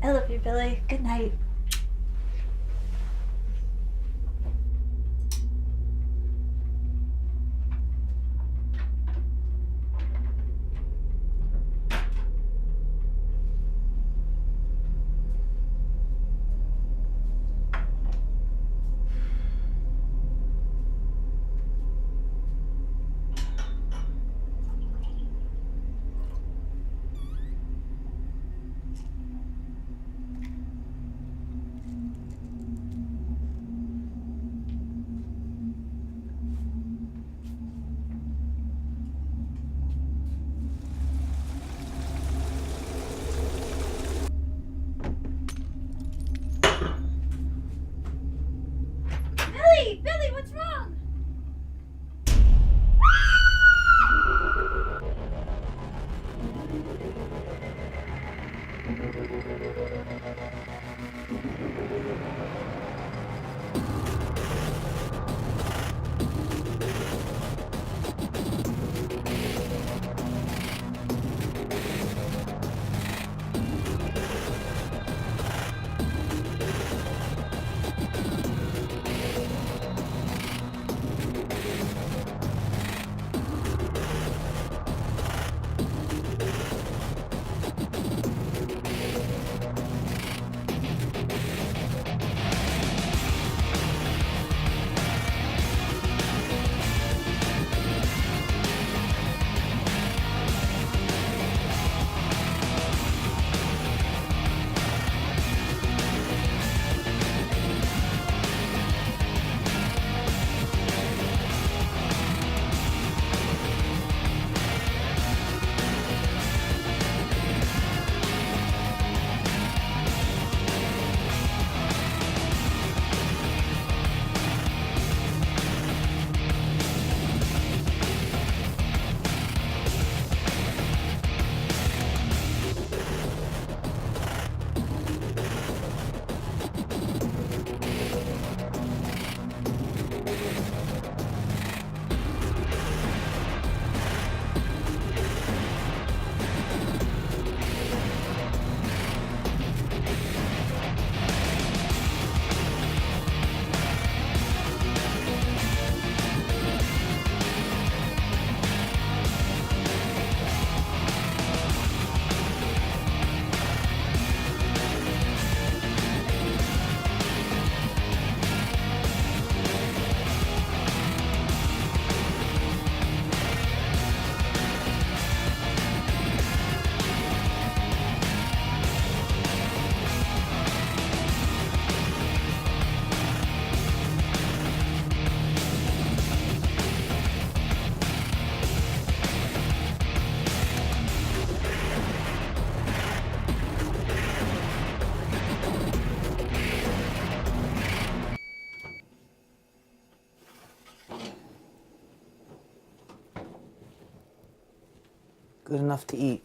I love you, Billy. Good night. Billy, what's wrong? Good enough to eat.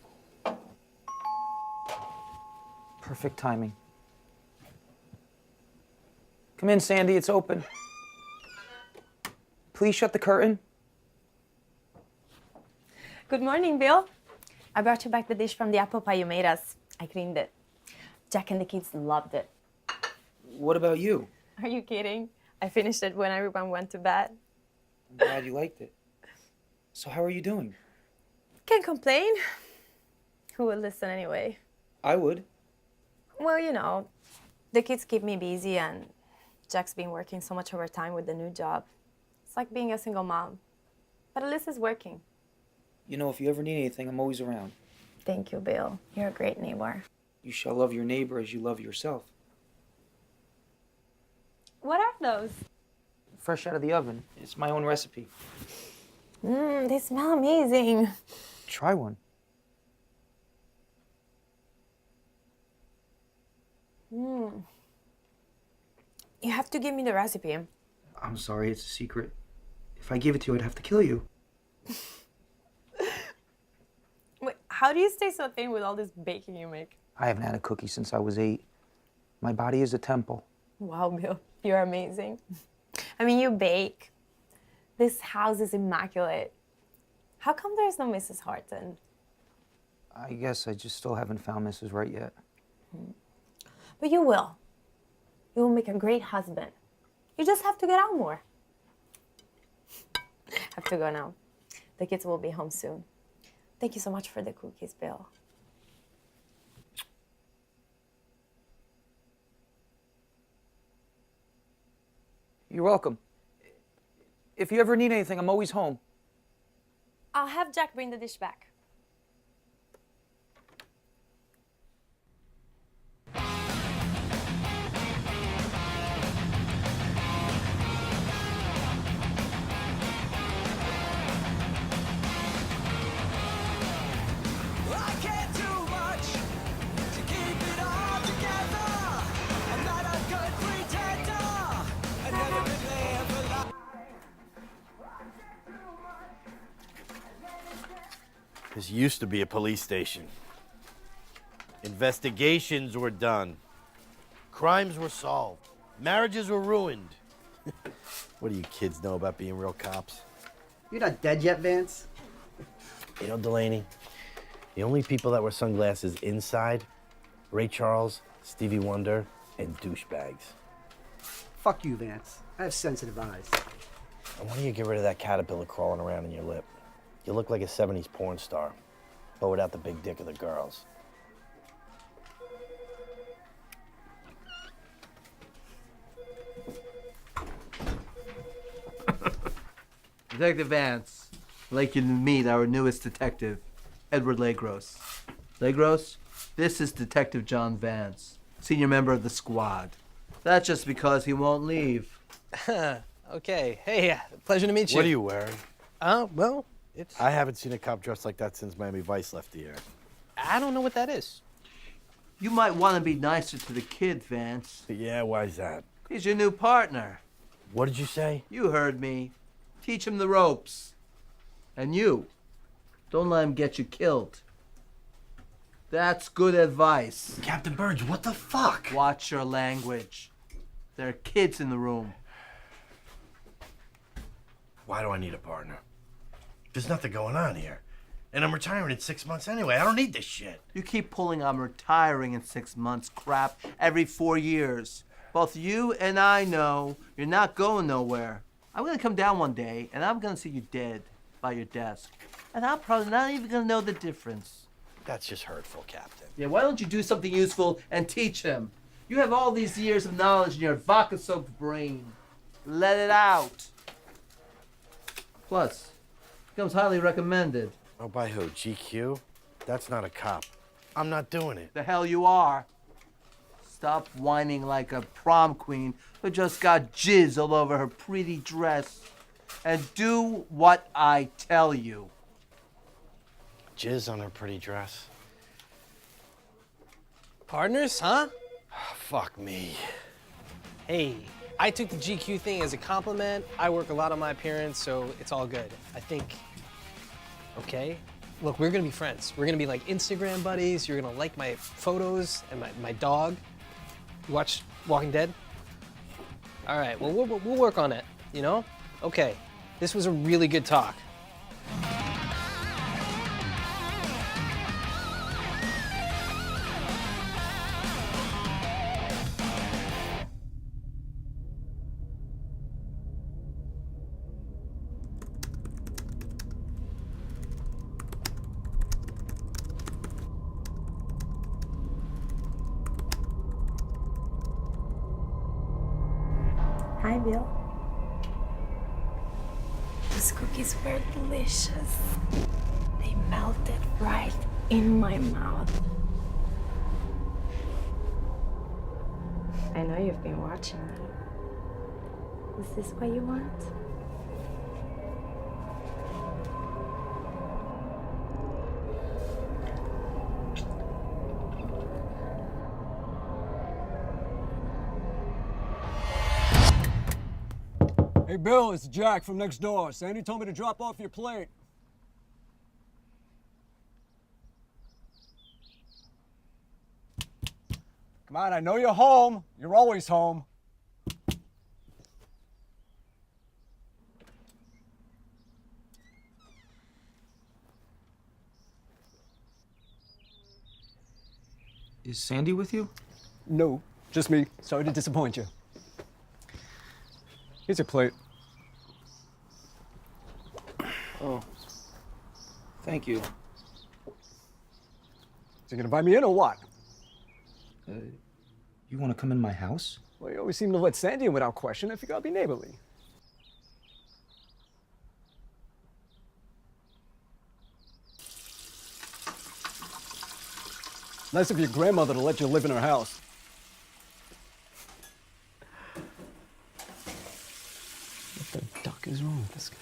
Perfect timing. Come in, Sandy, it's open. Please shut the curtain. Good morning, Bill. I brought you back the dish from the apple pie you made us. I cleaned it. Jack and the kids loved it. What about you? Are you kidding? I finished it when everyone went to bed. I'm glad you liked it. So how are you doing? Can't complain. Who will listen anyway? I would. Well, you know, the kids keep me busy and Jack's been working so much overtime with the new job. It's like being a single mom. But at least it's working. You know, if you ever need anything, I'm always around. Thank you, Bill. You're a great neighbor. You shall love your neighbor as you love yourself. What are those? Fresh out of the oven. It's my own recipe. They smell amazing. Try one. You have to give me the recipe. I'm sorry, it's a secret. If I gave it to you, I'd have to kill you. Wait, how do you stay so thin with all this baking you make? I haven't had a cookie since I was 8. My body is a temple. Wow, Bill, you're amazing. I mean, you bake. This house is immaculate. How come there's no Mrs. Horton? I guess I just still haven't found Mrs. Right yet. But you will. You will make a great husband. You just have to get out more. Have to go now. The kids will be home soon. Thank you so much for the cookies, Bill. You're welcome. If you ever need anything, I'm always home. I'll have Jack bring the dish back. This used to be a police station. Investigations were done. Crimes were solved. Marriages were ruined. What do you kids know about being real cops? You're not dead yet, Vance? You know, Delaney, the only people that wear sunglasses inside, Ray Charles, Stevie Wonder, and douchebags. Fuck you, Vance. I have sensitive eyes. And why don't you get rid of that caterpillar crawling around in your lip? You look like a 70s porn star, but without the big dick of the girls. Detective Vance, I'd like you to meet our newest detective, Edward Legros. Legros, this is Detective John Vance, senior member of the squad. That's just because he won't leave. Okay. Hey, pleasure to meet you. What are you wearing? Well, it's... I haven't seen a cop dressed like that since Miami Vice left the air. I don't know what that is. You might want to be nicer to the kid, Vance. Yeah, why's that? He's your new partner. What did you say? You heard me. Teach him the ropes. And you, don't let him get you killed. That's good advice. Captain Burge, what the fuck? Watch your language. There are kids in the room. Why do I need a partner? There's nothing going on here. And I'm retiring in 6 months anyway. I don't need this shit. You keep pulling I'm retiring in 6 months crap every 4 years. Both you and I know you're not going nowhere. I'm gonna come down one day and I'm gonna see you dead by your desk. And I'm probably not even gonna know the difference. That's just hurtful, Captain. Yeah, why don't you do something useful and teach him? You have all these years of knowledge in your vodka-soaked brain. Let it out. Plus, becomes highly recommended. Oh, by who? GQ? That's not a cop. I'm not doing it. The hell you are. Stop whining like a prom queen who just got jizz all over her pretty dress. And do what I tell you. Jizz on her pretty dress. Partners, huh? Fuck me. Hey, I took the GQ thing as a compliment. I work a lot on my appearance, so it's all good. I think, okay? Look, we're gonna be friends. We're gonna be like Instagram buddies. You're gonna like my photos and my dog. You watch Walking Dead? All right, well, we'll work on it, you know? Okay, this was a really good talk. Hi, Bill. Those cookies were delicious. They melted right in my mouth. I know you've been watching me. Is this what you want? Hey, Bill, it's Jack from next door. Sandy told me to drop off your plate. Come on, I know you're home. You're always home. Is Sandy with you? No, just me. Sorry to disappoint you. Here's your plate. Oh. Thank you. So you gonna invite me in or what? You want to come in my house? Well, you always seem to let Sandy in without question. I figure I'll be neighborly. Nice of your grandmother to let you live in her house. What the duck is wrong with this guy?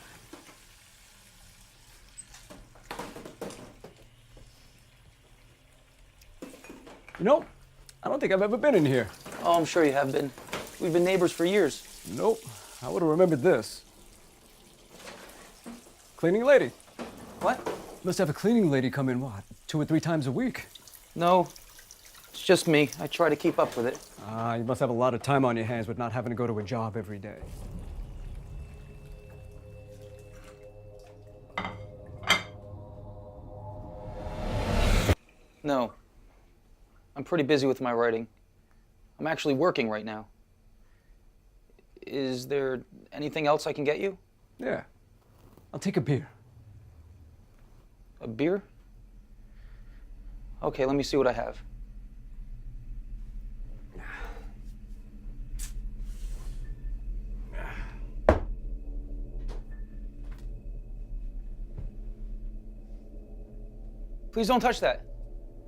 You know, I don't think I've ever been in here. Oh, I'm sure you have been. We've been neighbors for years. Nope, I would have remembered this. Cleaning lady. What? Must have a cleaning lady come in, what, 2 or 3 times a week? No, it's just me. I try to keep up with it. Ah, you must have a lot of time on your hands with not having to go to a job every day. No. I'm pretty busy with my writing. I'm actually working right now. Is there anything else I can get you? Yeah, I'll take a beer. A beer? Okay, let me see what I have. Please don't touch that.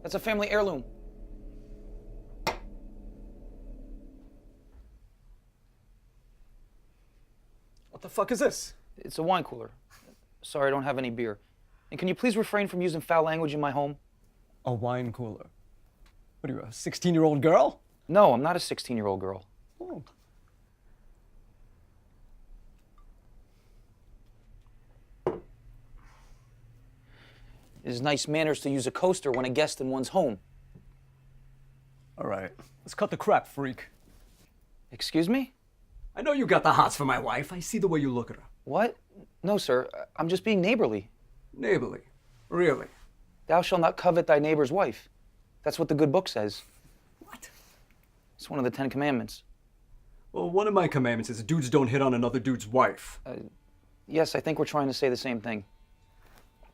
That's a family heirloom. What the fuck is this? It's a wine cooler. Sorry, I don't have any beer. And can you please refrain from using foul language in my home? A wine cooler. What are you, a 16-year-old girl? No, I'm not a 16-year-old girl. Oh. It is nice manners to use a coaster when a guest in one's home. All right, let's cut the crap, freak. Excuse me? I know you got the hots for my wife. I see the way you look at her. What? No, sir. I'm just being neighborly. Neighborly. Really? Thou shalt not covet thy neighbor's wife. That's what the good book says. What? It's one of the 10 Commandments. Well, one of my commandments is dudes don't hit on another dude's wife. Yes, I think we're trying to say the same thing.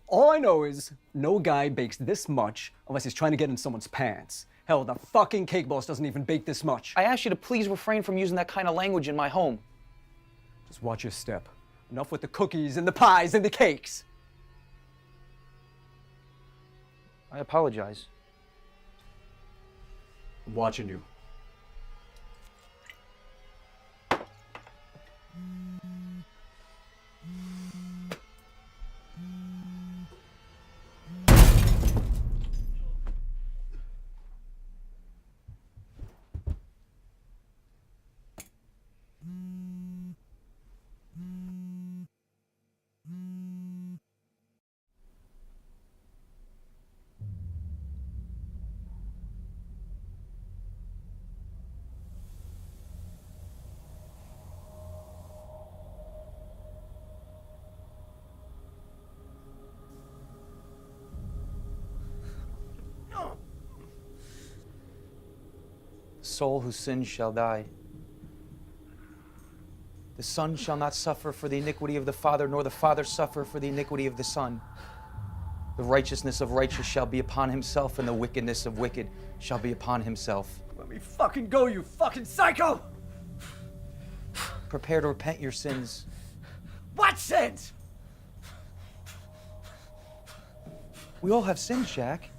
All I know is no guy bakes this much unless he's trying to get in someone's pants. Hell, the fucking cake boss doesn't even bake this much. I asked you to please refrain from using that kind of language in my home. Just watch your step. Enough with the cookies and the pies and the cakes. I apologize. I'm watching you. The soul who sins shall die. The Son shall not suffer for the iniquity of the Father, nor the Father suffer for the iniquity of the Son. The righteousness of righteous shall be upon himself, and the wickedness of wicked shall be upon himself. Let me fucking go, you fucking psycho! Prepare to repent your sins. What sins? We all have sins, Jack.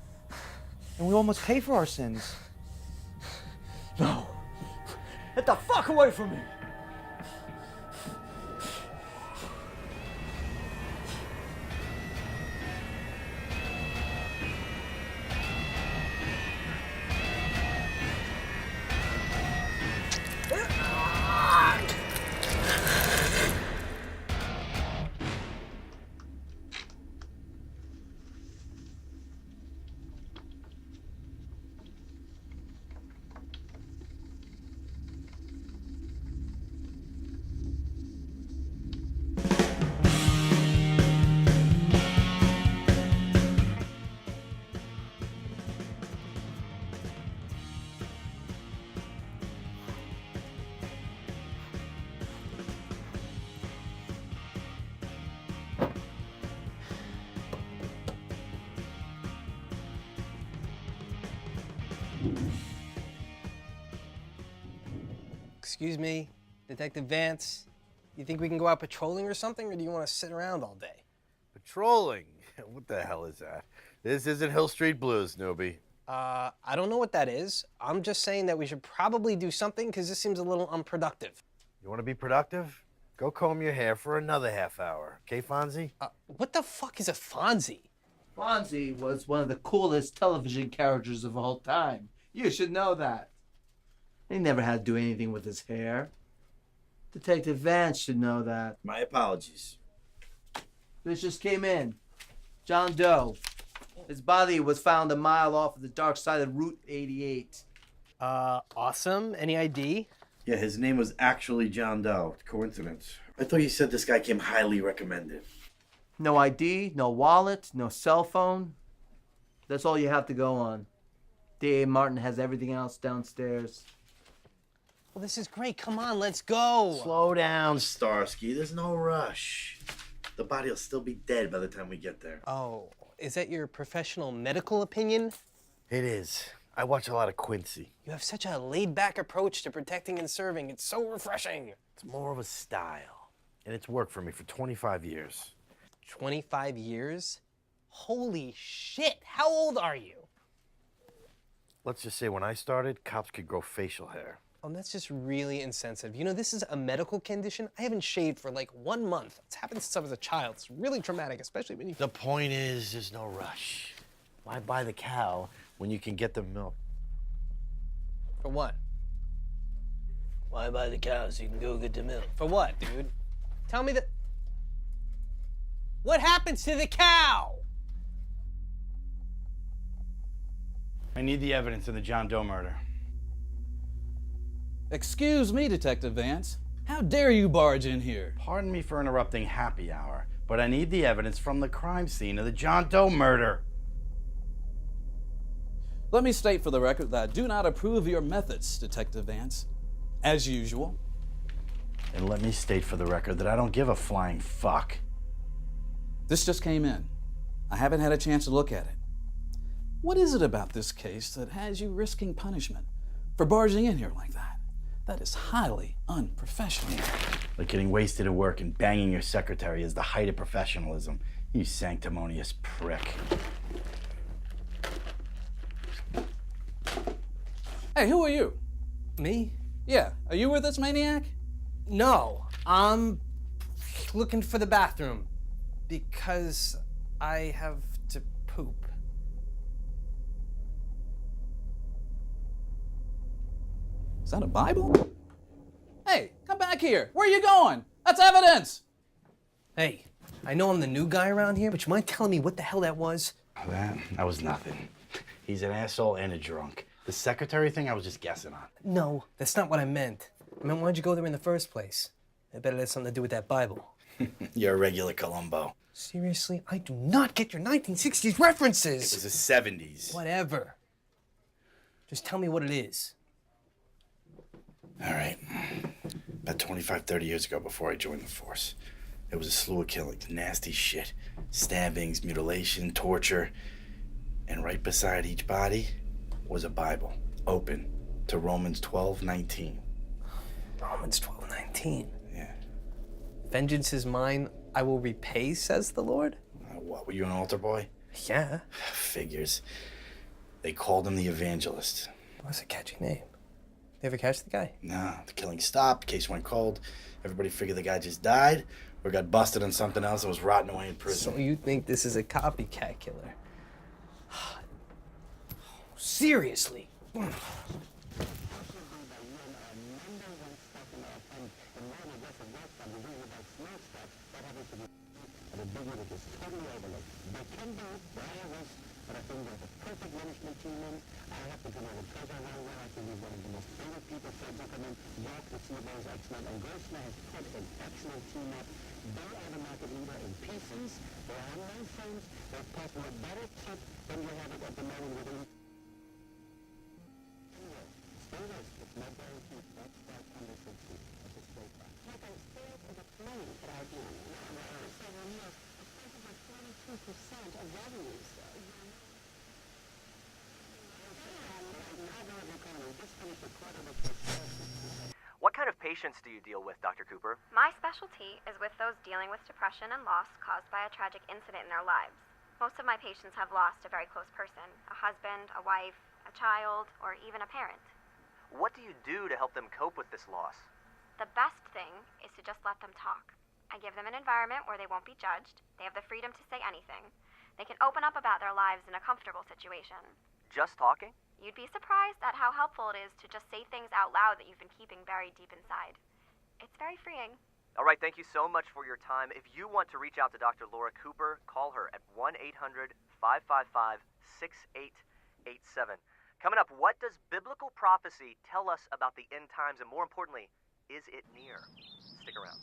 And we all must pay for our sins. No. Get the fuck away from me! Excuse me, Detective Vance. You think we can go out patrolling or something, or do you want to sit around all day? Patrolling? What the hell is that? This isn't Hill Street Blues, newbie. I don't know what that is. I'm just saying that we should probably do something because this seems a little unproductive. You want to be productive? Go comb your hair for another half hour. Okay, Fonzie? What the fuck is a Fonzie? Fonzie was one of the coolest television characters of all time. You should know that. He never had to do anything with his hair. Detective Vance should know that. My apologies. This just came in. John Doe. His body was found a mile off of the dark side of Route 88. Awesome. Any ID? Yeah, his name was actually John Doe. Coincidence. I thought you said this guy came highly recommended. No ID, no wallet, no cell phone. That's all you have to go on. D.A. Martin has everything else downstairs. Well, this is great. Come on, let's go. Slow down, Starsky. There's no rush. The body will still be dead by the time we get there. Oh, is that your professional medical opinion? It is. I watch a lot of Quincy. You have such a laid-back approach to protecting and serving. It's so refreshing. It's more of a style. And it's worked for me for 25 years. 25 years? Holy shit, how old are you? Let's just say when I started, cops could grow facial hair. Oh, that's just really insensitive. You know, this is a medical condition. I haven't shaved for like 1 month. It's happened since I was a child. It's really traumatic, especially when you... The point is, there's no rush. Why buy the cow when you can get the milk? For what? Why buy the cow so you can go get the milk? For what, dude? Tell me that... What happens to the cow? I need the evidence of the John Doe murder. Excuse me, Detective Vance. How dare you barge in here? Pardon me for interrupting happy hour, but I need the evidence from the crime scene of the John Doe murder. Let me state for the record that I do not approve of your methods, Detective Vance. As usual. And let me state for the record that I don't give a flying fuck. This just came in. I haven't had a chance to look at it. What is it about this case that has you risking punishment for barging in here like that? That is highly unprofessional. Like getting wasted at work and banging your secretary is the height of professionalism. You sanctimonious prick. Hey, who are you? Me? Yeah, are you with this maniac? No, I'm looking for the bathroom because I have to poop. Is that a Bible? Hey, come back here. Where are you going? That's evidence. Hey, I know I'm the new guy around here, but you mind telling me what the hell that was? That was nothing. He's an asshole and a drunk. The secretary thing I was just guessing on. No, that's not what I meant. I meant, why'd you go there in the first place? I bet it had something to do with that Bible. You're a regular Columbo. Seriously? I do not get your 1960s references! It was the 70s. Whatever. Just tell me what it is. All right. About 25, 30 years ago, before I joined the force, there was a slew of killings, nasty shit. Stabbings, mutilation, torture. And right beside each body was a Bible, open to Romans 12:19. Romans 12:19? Yeah. Vengeance is mine, I will repay, says the Lord? What, were you an altar boy? Yeah. Figures. They called him the Evangelist. That's a catchy name. You ever catch the guy? No, the killing stopped, case went cold. Everybody figured the guy just died or got busted on something else and was rotting away in prison. So you think this is a copycat killer? Seriously? patients do you deal with, Dr. Cooper? My specialty is with those dealing with depression and loss caused by a tragic incident in their lives. Most of my patients have lost a very close person, a husband, a wife, a child, or even a parent. What do you do to help them cope with this loss? The best thing is to just let them talk. I give them an environment where they won't be judged. They have the freedom to say anything. They can open up about their lives in a comfortable situation. Just talking? You'd be surprised at how helpful it is to just say things out loud that you've been keeping buried deep inside. It's very freeing. All right, thank you so much for your time. If you want to reach out to Dr. Laura Cooper, call her at 1-800-555-6887. Coming up, what does biblical prophecy tell us about the end times, and more importantly, is it near? Stick around.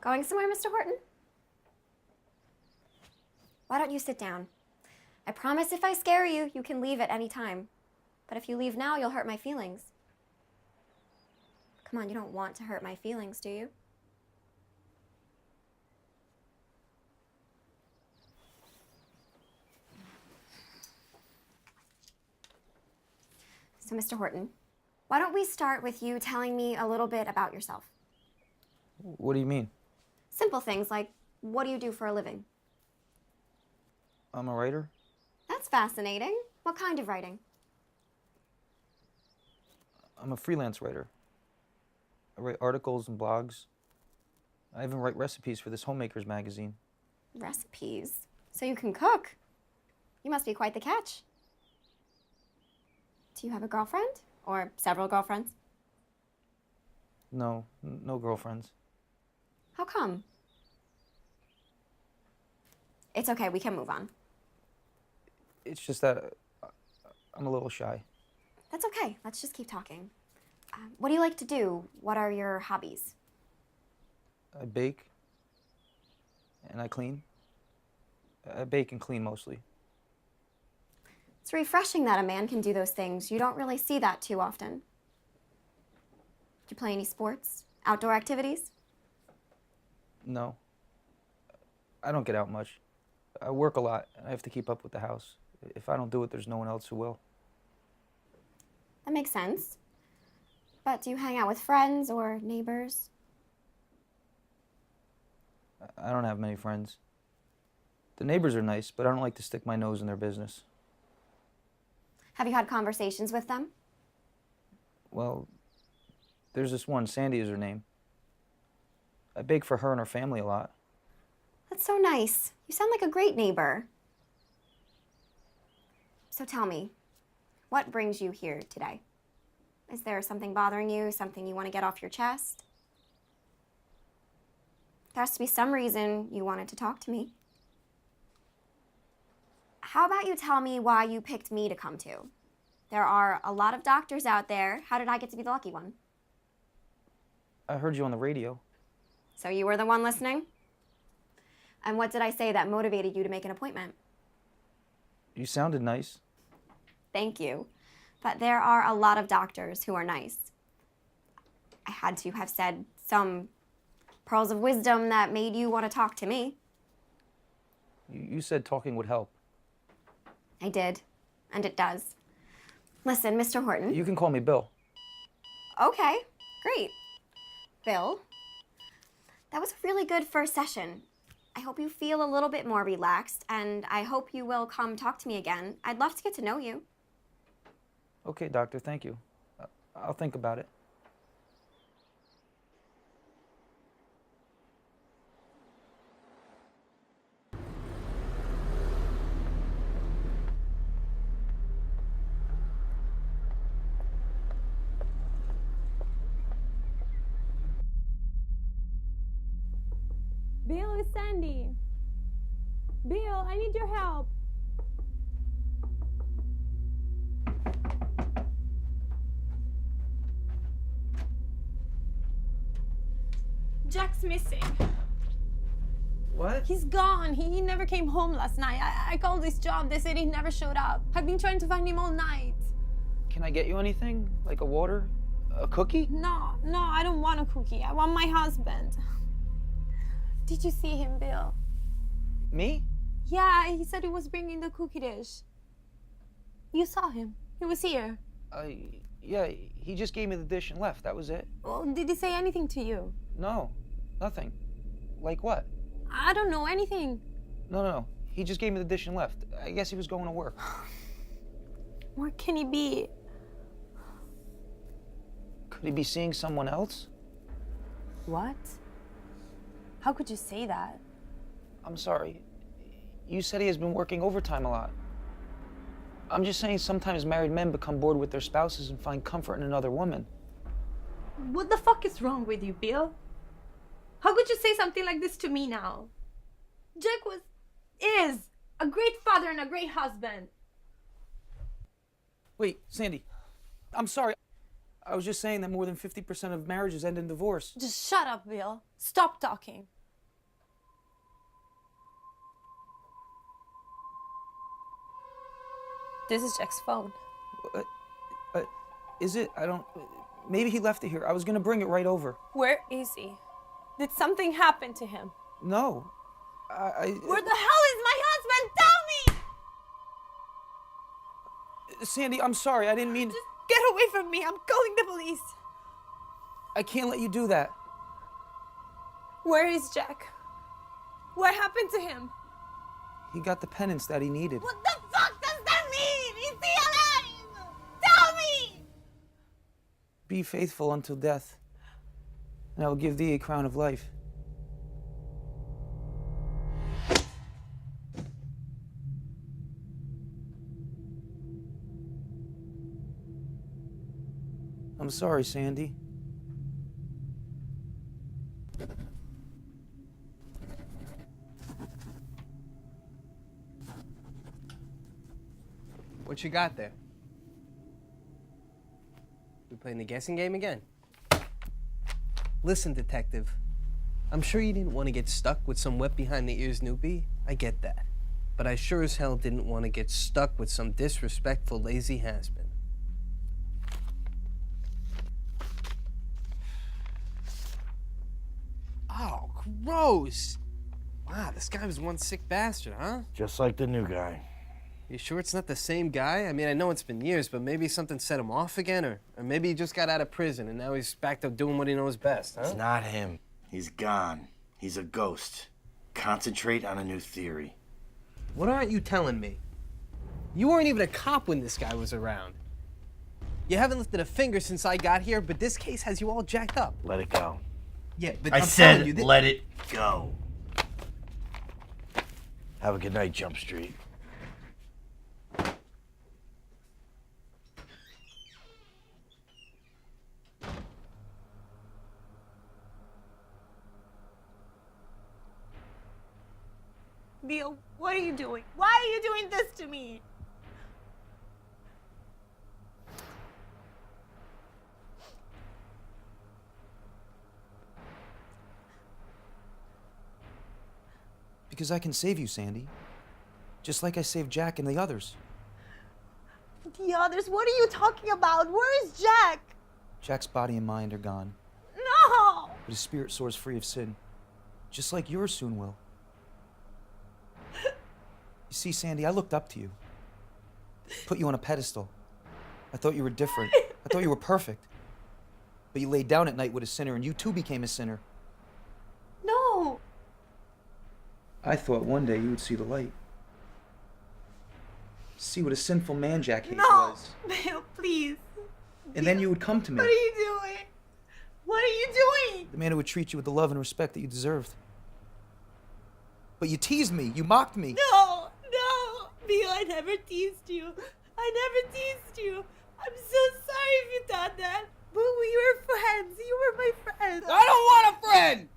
Going somewhere, Mr. Horton? Why don't you sit down? I promise if I scare you, you can leave at any time. But if you leave now, you'll hurt my feelings. Come on, you don't want to hurt my feelings, do you? So, Mr. Horton, why don't we start with you telling me a little bit about yourself? What do you mean? Simple things like, what do you do for a living? I'm a writer. That's fascinating. What kind of writing? I'm a freelance writer. I write articles and blogs. I even write recipes for this homemaker's magazine. Recipes? So you can cook? You must be quite the catch. Do you have a girlfriend? Or several girlfriends? No, no girlfriends. How come? It's okay, we can move on. It's just that I'm a little shy. That's okay, let's just keep talking. What do you like to do? What are your hobbies? I bake and I clean. I bake and clean mostly. It's refreshing that a man can do those things. You don't really see that too often. Do you play any sports? Outdoor activities? No. I don't get out much. I work a lot and I have to keep up with the house. If I don't do it, there's no one else who will. That makes sense. But do you hang out with friends or neighbors? I don't have many friends. The neighbors are nice, but I don't like to stick my nose in their business. Have you had conversations with them? Well, there's this one, Sandy is her name. I bake for her and her family a lot. That's so nice. You sound like a great neighbor. So tell me, what brings you here today? Is there something bothering you, something you want to get off your chest? There has to be some reason you wanted to talk to me. How about you tell me why you picked me to come to? There are a lot of doctors out there. How did I get to be the lucky one? I heard you on the radio. So you were the one listening? And what did I say that motivated you to make an appointment? You sounded nice. Thank you. But there are a lot of doctors who are nice. I had to have said some pearls of wisdom that made you want to talk to me. You said talking would help. I did, and it does. Listen, Mr. Horton. You can call me Bill. Okay, great. Bill, that was a really good first session. I hope you feel a little bit more relaxed, and I hope you will come talk to me again. I'd love to get to know you. Okay, doctor, thank you. I'll think about it. Bill, it's Sandy. Bill, I need your help. Jack's missing. What? He's gone. He never came home last night. I called his job. They said he never showed up. I've been trying to find him all night. Can I get you anything? Like a water? A cookie? No, I don't want a cookie. I want my husband. Did you see him, Bill? Me? Yeah, he said he was bringing the cookie dish. You saw him. He was here. Yeah, he just gave me the dish and left. That was it. Well, did he say anything to you? No, nothing. Like what? I don't know, anything. No. He just gave me the dish and left. I guess he was going to work. Where can he be? Could he be seeing someone else? What? How could you say that? I'm sorry. You said he has been working overtime a lot. I'm just saying sometimes married men become bored with their spouses and find comfort in another woman. What the fuck is wrong with you, Bill? How could you say something like this to me now? Jack is a great father and a great husband. Wait, Sandy. I'm sorry. I was just saying that more than 50% of marriages end in divorce. Just shut up, Bill. Stop talking. This is Jack's phone. Is it? I don't... Maybe he left it here. I was gonna bring it right over. Where is he? Did something happen to him? No. Where the hell is my husband? Tell me! Sandy, I'm sorry. I didn't mean... Just get away from me. I'm calling the police. I can't let you do that. Where is Jack? What happened to him? He got the penance that he needed. What the fuck does that mean? Is he alive? Tell me! Be faithful until death, and I will give thee a crown of life. I'm sorry, Sandy. What you got there? We playing the guessing game again? Listen, detective. I'm sure you didn't want to get stuck with some wet behind the ears newbie. I get that. But I sure as hell didn't want to get stuck with some disrespectful, lazy has-been. Oh, gross! Wow, this guy was one sick bastard, huh? Just like the new guy. You sure it's not the same guy? I mean, I know it's been years, but maybe something set him off again, or maybe he just got out of prison and now he's back to doing what he knows best, huh? It's not him. He's gone. He's a ghost. Concentrate on a new theory. What aren't you telling me? You weren't even a cop when this guy was around. You haven't lifted a finger since I got here, but this case has you all jacked up. Let it go. Yeah, but I I'm telling said you, let it go. Have a good night, Jump Street. Bill, what are you doing? Why are you doing this to me? Because I can save you, Sandy. Just like I saved Jack and the others. The others? What are you talking about? Where is Jack? Jack's body and mind are gone, No! but his spirit soars free of sin. Just like yours soon will. You see, Sandy, I looked up to you. Put you on a pedestal. I thought you were different. I thought you were perfect. But you laid down at night with a sinner, and you too became a sinner. No! I thought one day you would see the light. See what a sinful man Jack Hayes was. Bill, please. And then you would come to me. What are you doing? What are you doing? The man who would treat you with the love and respect that you deserved. But you teased me. You mocked me. No! No! Bill, I never teased you. I never teased you. I'm so sorry if you thought that. But we were friends. You were my friend. I don't want a friend!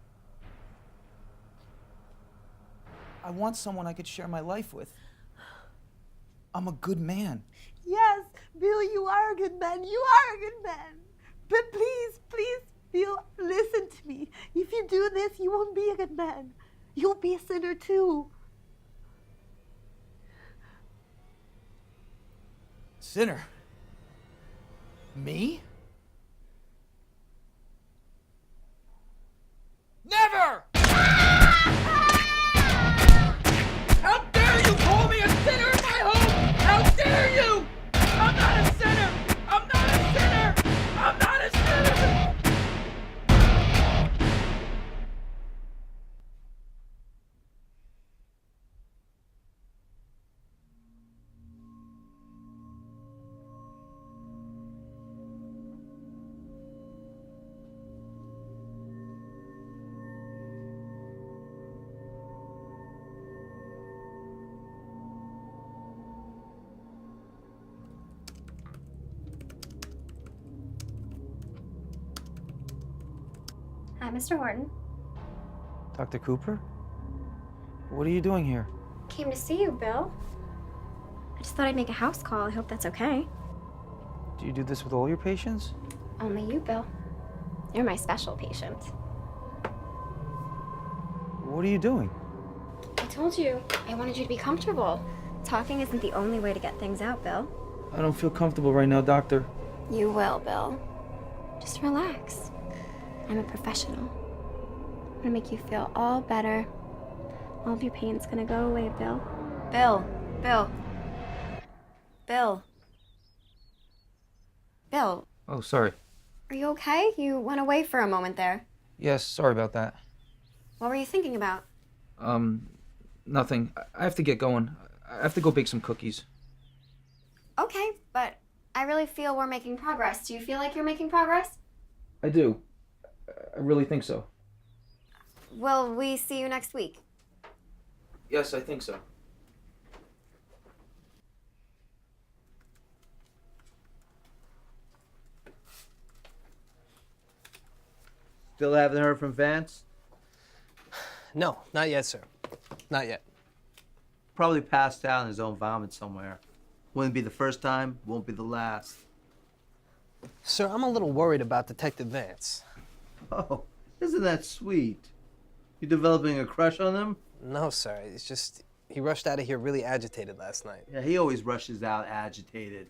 I want someone I could share my life with. I'm a good man. Yes, Bill, you are a good man. You are a good man. But please, please, Bill, listen to me. If you do this, you won't be a good man. You'll be a sinner too. Sinner? Me? Never! Mr. Horton. Dr. Cooper? What are you doing here? Came to see you, Bill. I just thought I'd make a house call. I hope that's okay. Do you do this with all your patients? Only you, Bill. You're my special patient. What are you doing? I told you, I wanted you to be comfortable. Talking isn't the only way to get things out, Bill. I don't feel comfortable right now, doctor. You will, Bill. Just relax. I'm a professional. I'm gonna make you feel all better. All of your pain's gonna go away, Bill. Bill. Bill, Oh, sorry. are you okay? You went away for a moment there. Yes, sorry about that. What were you thinking about? Nothing. I have to get going. I have to go bake some cookies. Okay, but I really feel we're making progress. Do you feel like you're making progress? I do. I really think so. Will we see you next week? Yes, I think so. Still haven't heard from Vance? No, not yet, sir. Not yet. Probably passed out in his own vomit somewhere. Wouldn't be the first time, won't be the last. Sir, I'm a little worried about Detective Vance. Oh, isn't that sweet? You developing a crush on him? No, sir. It's just he rushed out of here really agitated last night. Yeah, he always rushes out agitated.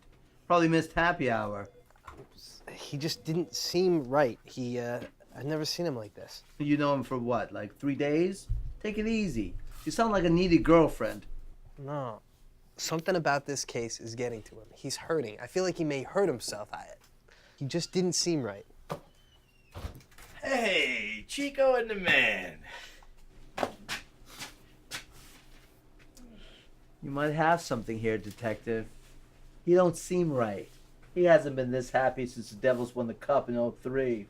Probably missed happy hour. He just didn't seem right. I've never seen him like this. You know him for what, like 3 days? Take it easy. You sound like a needy girlfriend. No. Something about this case is getting to him. He's hurting. I feel like he may hurt himself. He just didn't seem right. Hey, Chico and the man. You might have something here, Detective. He don't seem right. He hasn't been this happy since the Devils won the Cup in '03.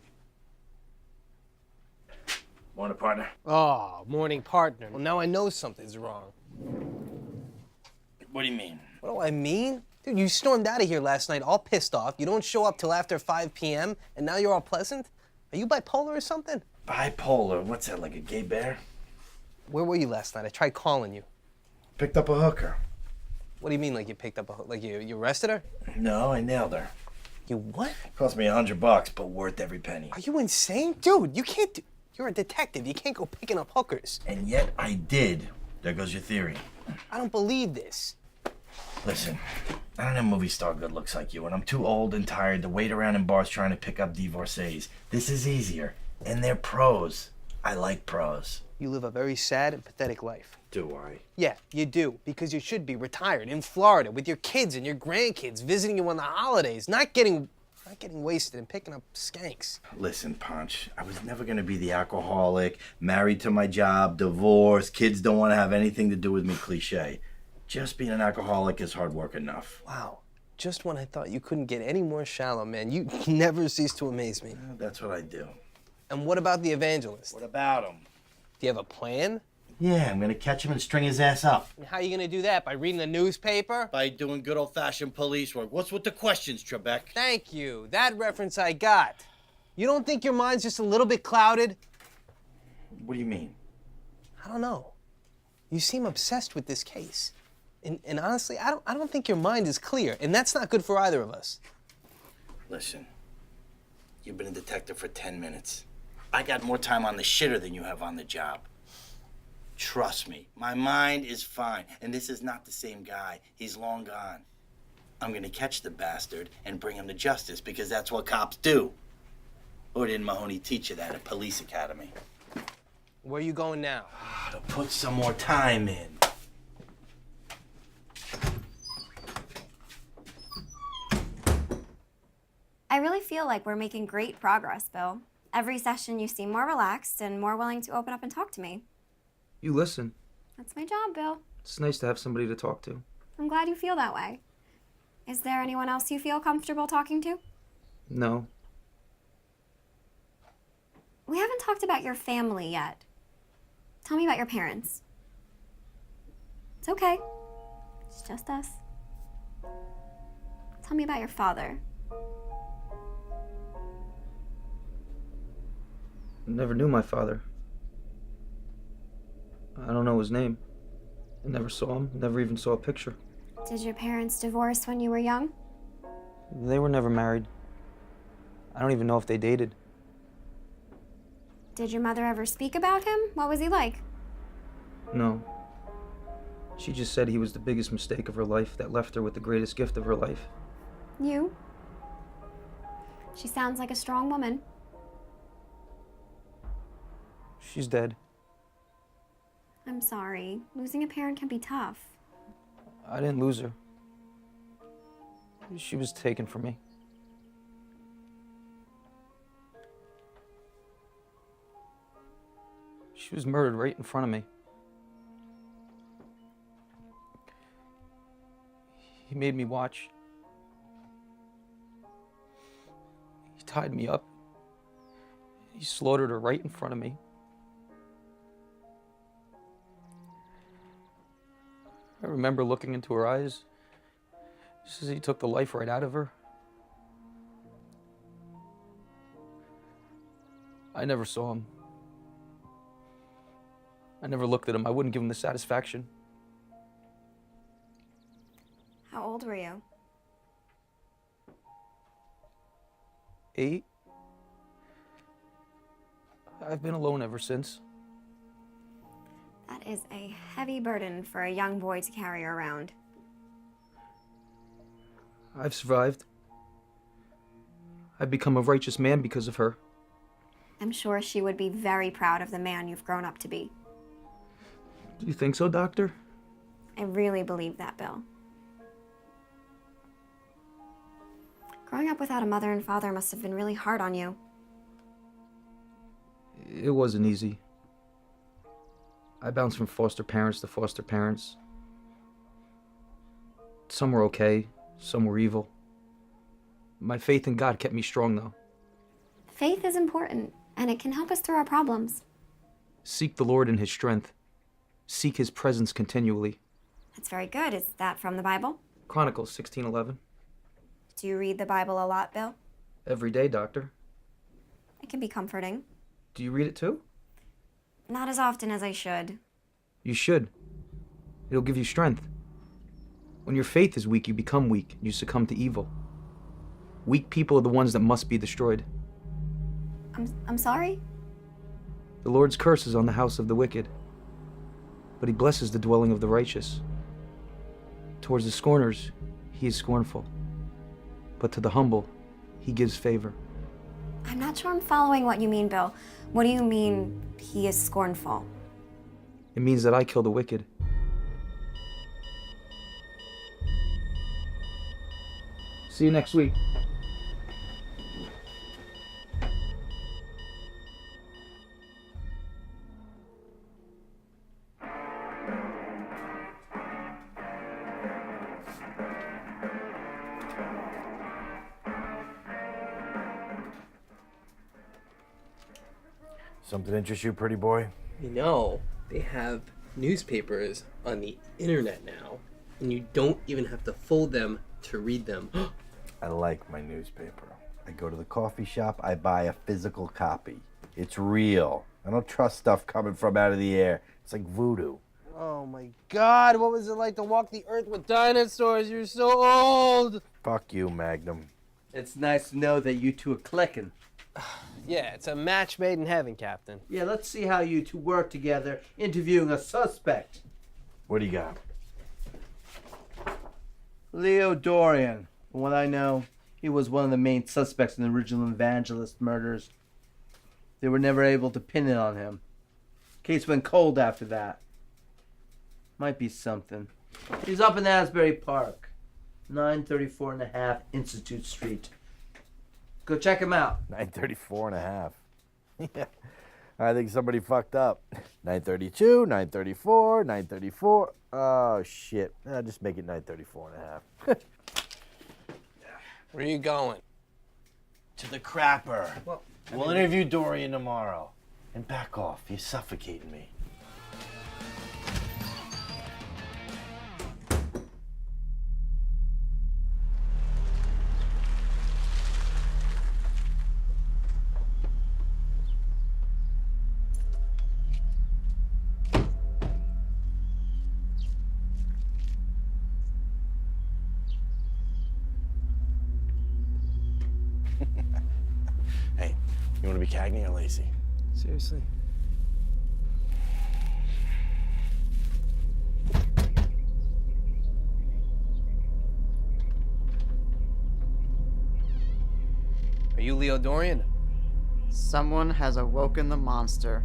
Morning, partner. Oh, morning, partner. Well, now I know something's wrong. What do you mean? What do I mean? Dude, you stormed out of here last night all pissed off. You don't show up till after 5 p.m., and now you're all pleasant? Are you bipolar or something? Bipolar? What's that, like a gay bear? Where were you last night? I tried calling you. Picked up a hooker. What do you mean, like you picked up like you arrested her? No, I nailed her. You what? Cost me $100, but worth every penny. Are you insane? Dude, you can't do... You're a detective. You can't go picking up hookers. And yet I did. There goes your theory. I don't believe this. Listen, I don't have movie star good looks like you, and I'm too old and tired to wait around in bars trying to pick up divorcees. This is easier. And they're pros. I like pros. You live a very sad and pathetic life. Do I? Yeah, you do. Because you should be retired in Florida with your kids and your grandkids visiting you on the holidays, not getting wasted and picking up skanks. Listen, Punch, I was never gonna be the alcoholic, married to my job, divorced, kids don't want to have anything to do with me cliche. Just being an alcoholic is hard work enough. Wow. Just when I thought you couldn't get any more shallow, man. You never cease to amaze me. That's what I do. And what about the Evangelist? What about him? Do you have a plan? Yeah, I'm gonna catch him and string his ass up. How are you gonna do that? By reading the newspaper? By doing good old-fashioned police work. What's with the questions, Trebek? Thank you. That reference I got. You don't think your mind's just a little bit clouded? What do you mean? I don't know. You seem obsessed with this case. And honestly, I don't think your mind is clear, and that's not good for either of us. Listen, you've been a detective for 10 minutes. I got more time on the shitter than you have on the job. Trust me, my mind is fine, and this is not the same guy. He's long gone. I'm gonna catch the bastard and bring him to justice because that's what cops do. Or didn't Mahoney teach you that at police academy? Where are you going now? To put some more time in. I really feel like we're making great progress, Bill. Every session you seem more relaxed and more willing to open up and talk to me. You listen. That's my job, Bill. It's nice to have somebody to talk to. I'm glad you feel that way. Is there anyone else you feel comfortable talking to? No. We haven't talked about your family yet. Tell me about your parents. It's okay. It's just us. Tell me about your father. Never knew my father. I don't know his name. I never saw him, never even saw a picture. Did your parents divorce when you were young? They were never married. I don't even know if they dated. Did your mother ever speak about him? What was he like? No. She just said he was the biggest mistake of her life that left her with the greatest gift of her life. You? She sounds like a strong woman. She's dead. I'm sorry. Losing a parent can be tough. I didn't lose her. She was taken from me. She was murdered right in front of me. He made me watch. He tied me up. He slaughtered her right in front of me. I remember looking into her eyes, just as he took the life right out of her. I never saw him. I never looked at him. I wouldn't give him the satisfaction. How old were you? 8. I've been alone ever since. That is a heavy burden for a young boy to carry around. I've survived. I've become a righteous man because of her. I'm sure she would be very proud of the man you've grown up to be. Do you think so, Doctor? I really believe that, Bill. Growing up without a mother and father must have been really hard on you. It wasn't easy. I bounced from foster parents to foster parents. Some were okay, some were evil. My faith in God kept me strong, though. Faith is important, and it can help us through our problems. Seek the Lord in His strength. Seek His presence continually. That's very good. Is that from the Bible? Chronicles 16:11. Do you read the Bible a lot, Bill? Every day, Doctor. It can be comforting. Do you read it too? Not as often as I should. You should. It'll give you strength. When your faith is weak, you become weak. You succumb to evil. Weak people are the ones that must be destroyed. I'm sorry? The Lord's curse is on the house of the wicked, but He blesses the dwelling of the righteous. Towards the scorners, He is scornful, but to the humble, He gives favor. I'm not sure I'm following what you mean, Bill. What do you mean, He is scornful? It means that I kill the wicked. See you next week. Something interest you, pretty boy? You know, they have newspapers on the internet now, and you don't even have to fold them to read them. I like my newspaper. I go to the coffee shop, I buy a physical copy. It's real. I don't trust stuff coming from out of the air. It's like voodoo. Oh my God, what was it like to walk the earth with dinosaurs? You're so old! Fuck you, Magnum. It's nice to know that you two are clicking. Yeah, it's a match made in heaven, Captain. Yeah, let's see how you two work together interviewing a suspect. What do you got? Leo Dorian. From what I know, he was one of the main suspects in the original Evangelist murders. They were never able to pin it on him. Case went cold after that. Might be something. He's up in Asbury Park, 934 and a half Institute Street. Go check him out. 934 and a half. Yeah, I think somebody fucked up. 932, 934, 934. Oh, shit. Just make it 934 and a half. Where are you going? To the crapper. Well, we'll interview Dorian tomorrow. And back off. You're suffocating me. be Cagney or Lacey? Seriously? Are you Leo Dorian? Someone has awoken the monster,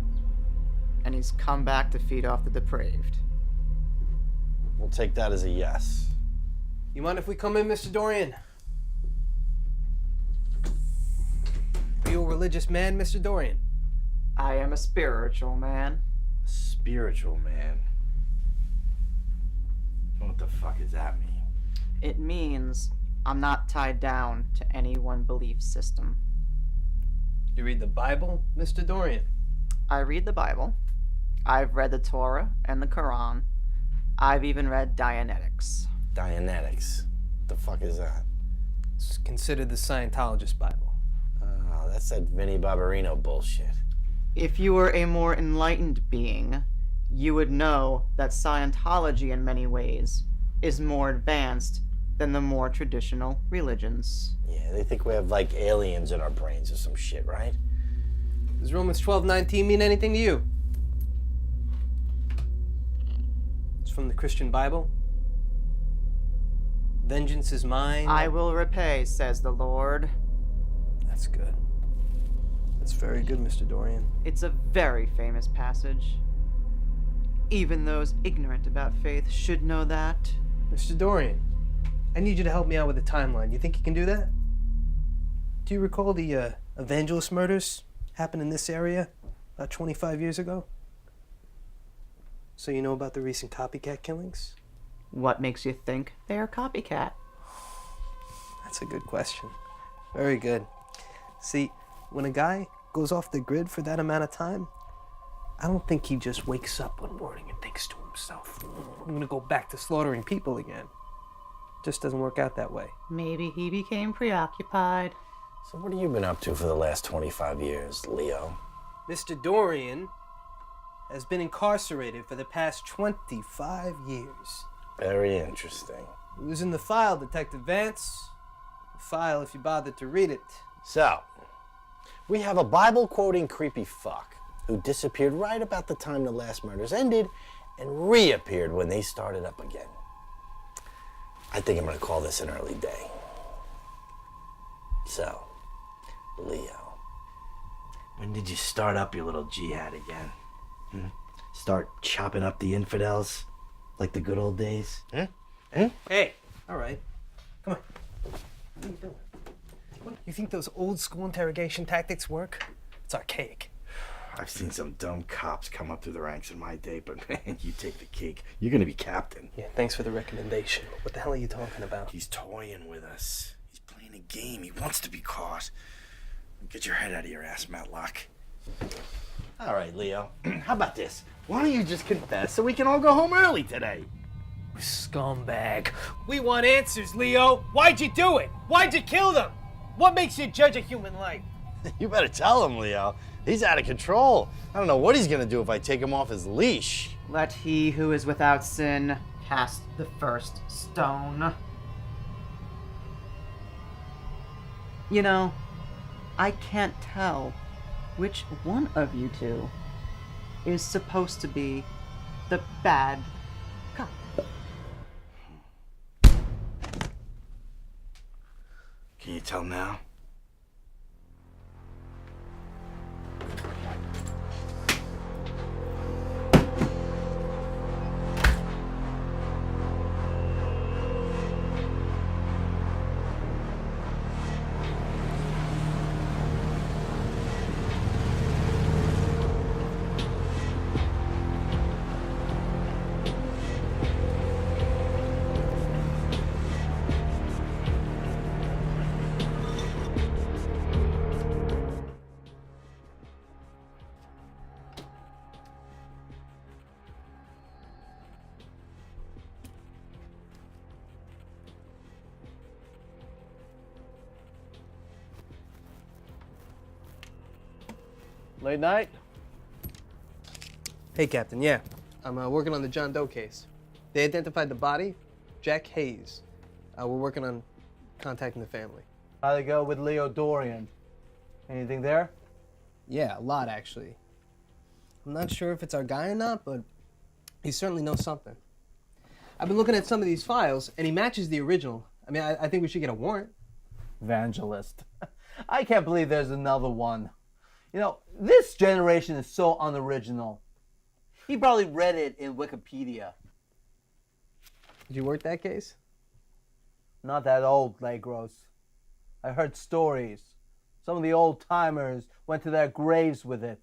and he's come back to feed off the depraved. We'll take that as a yes. You mind if we come in, Mr. Dorian? Are you a religious man, Mr. Dorian? I am a spiritual man. Spiritual man. What the fuck does that mean? It means I'm not tied down to any one belief system. You read the Bible, Mr. Dorian? I read the Bible. I've read the Torah and the Quran. I've even read Dianetics. Dianetics? What the fuck is that? It's considered the Scientologist Bible. Oh, that's that Vinnie Barbarino bullshit. If you were a more enlightened being, you would know that Scientology in many ways is more advanced than the more traditional religions. Yeah, they think we have like aliens in our brains or some shit, right? Does Romans 12:19 mean anything to you? It's from the Christian Bible. Vengeance is mine. I will repay, says the Lord. That's good. That's very good, Mr. Dorian. It's a very famous passage. Even those ignorant about faith should know that. Mr. Dorian, I need you to help me out with the timeline. You think you can do that? Do you recall the Evangelist murders happened in this area about 25 years ago? So you know about the recent copycat killings? What makes you think they're copycat? That's a good question. Very good. See, when a guy goes off the grid for that amount of time, I don't think he just wakes up one morning and thinks to himself, I'm gonna go back to slaughtering people again. Just doesn't work out that way. Maybe he became preoccupied. So what have you been up to for the last 25 years, Leo? Mr. Dorian has been incarcerated for the past 25 years. Very interesting. It was in the file, Detective Vance. The file, if you bothered to read it. So, we have a Bible-quoting creepy fuck who disappeared right about the time the last murders ended and reappeared when they started up again. I think I'm gonna call this an early day. So, Leo. When did you start up your little jihad again? Start chopping up the infidels like the good old days? Hey, all right. Come on. What are you doing? What, you think those old school interrogation tactics work? It's archaic. I've seen some dumb cops come up through the ranks in my day, but man, you take the cake. You're gonna be captain. Yeah, thanks for the recommendation. What the hell are you talking about? He's toying with us. He's playing a game. He wants to be caught. Get your head out of your ass, Matlock. All right, Leo. How about this? Why don't you just confess so we can all go home early today? Scumbag. We want answers, Leo. Why'd you do it? Why'd you kill them? What makes you judge a human life? You better tell him, Leo. He's out of control. I don't know what he's gonna do if I take him off his leash. Let he who is without sin cast the first stone. You know, I can't tell which one of you two is supposed to be the bad cop. Can you tell now? Late night? Hey, Captain, yeah. I'm working on the John Doe case. They identified the body, Jack Hayes. We're working on contacting the family. How'd it go with Leo Dorian? Anything there? Yeah, a lot, actually. I'm not sure if it's our guy or not, but he certainly knows something. I've been looking at some of these files, and he matches the original. I mean, I think we should get a warrant. Evangelist. I can't believe there's another one. You know, this generation is so unoriginal. He probably read it in Wikipedia. Did you work that case? Not that old, Legros. I heard stories. Some of the old timers went to their graves with it.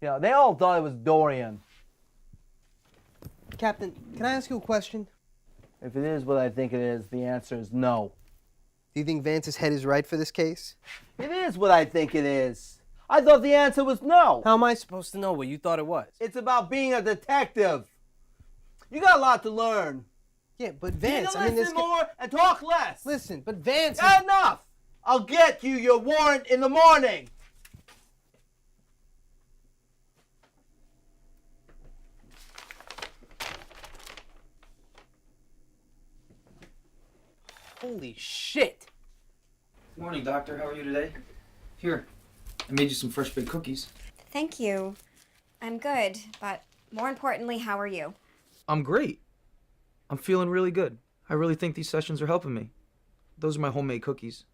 You know, they all thought it was Dorian. Captain, can I ask you a question? If it is what I think it is, the answer is no. Do you think Vance's head is right for this case? It is what I think it is. I thought the answer was no. How am I supposed to know what you thought it was? It's about being a detective. You got a lot to learn. Yeah, but Vance, you listen more and talk less. Listen, but Vance... Enough! I'll get you your warrant in the morning. Holy shit! Good morning, Doctor. How are you today? Here, I made you some fresh baked cookies. Thank you. I'm good, but more importantly, how are you? I'm great. I'm feeling really good. I really think these sessions are helping me. Those are my homemade cookies.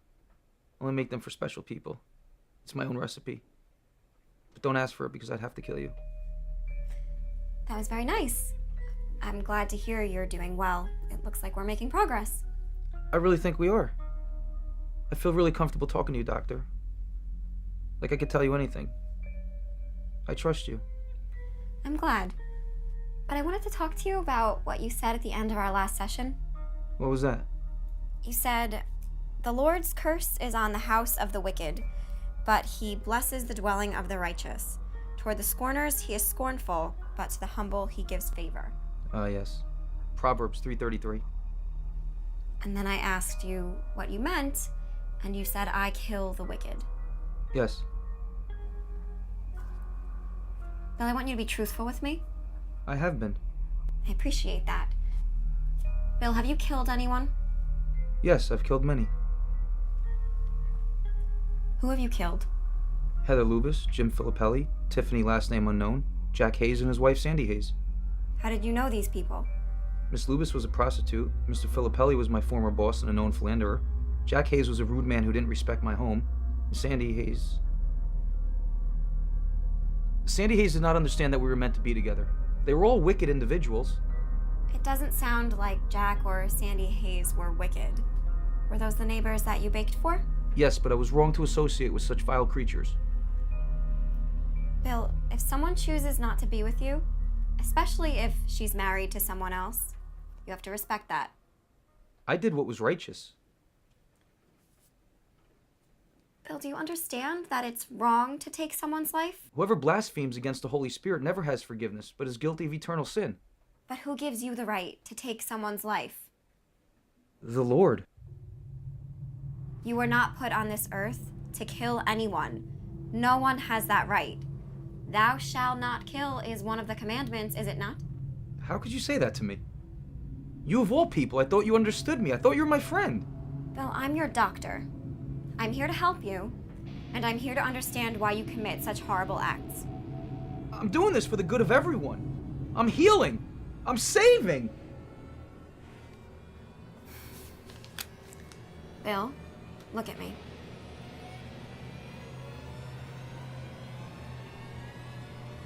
I only make them for special people. It's my own recipe. But don't ask for it because I'd have to kill you. That was very nice. I'm glad to hear you're doing well. It looks like we're making progress. I really think we are. I feel really comfortable talking to you, Doctor. Like I could tell you anything. I trust you. I'm glad. But I wanted to talk to you about what you said at the end of our last session. What was that? You said, "The Lord's curse is on the house of the wicked, but he blesses the dwelling of the righteous. Toward the scorners he is scornful, but to the humble he gives favor." Yes. Proverbs 3:33. And then I asked you what you meant, and you said, "I kill the wicked." Yes. Bill, I want you to be truthful with me. I have been. I appreciate that. Bill, have you killed anyone? Yes, I've killed many. Who have you killed? Heather Lubis, Jim Filippelli, Tiffany last name unknown, Jack Hayes and his wife Sandy Hayes. How did you know these people? Miss Lubis was a prostitute. Mr. Filippelli was my former boss and a known philanderer. Jack Hayes was a rude man who didn't respect my home. Sandy Hayes did not understand that we were meant to be together. They were all wicked individuals. It doesn't sound like Jack or Sandy Hayes were wicked. Were those the neighbors that you baked for? Yes, but I was wrong to associate with such vile creatures. Bill, if someone chooses not to be with you, especially if she's married to someone else, you have to respect that. I did what was righteous. Bill, do you understand that it's wrong to take someone's life? Whoever blasphemes against the Holy Spirit never has forgiveness, but is guilty of eternal sin. But who gives you the right to take someone's life? The Lord. You were not put on this earth to kill anyone. No one has that right. Thou shalt not kill is one of the commandments, is it not? How could you say that to me? You of all people, I thought you understood me. I thought you were my friend. Bill, I'm your doctor. I'm here to help you, and I'm here to understand why you commit such horrible acts. I'm doing this for the good of everyone. I'm healing. I'm saving. Bill, look at me.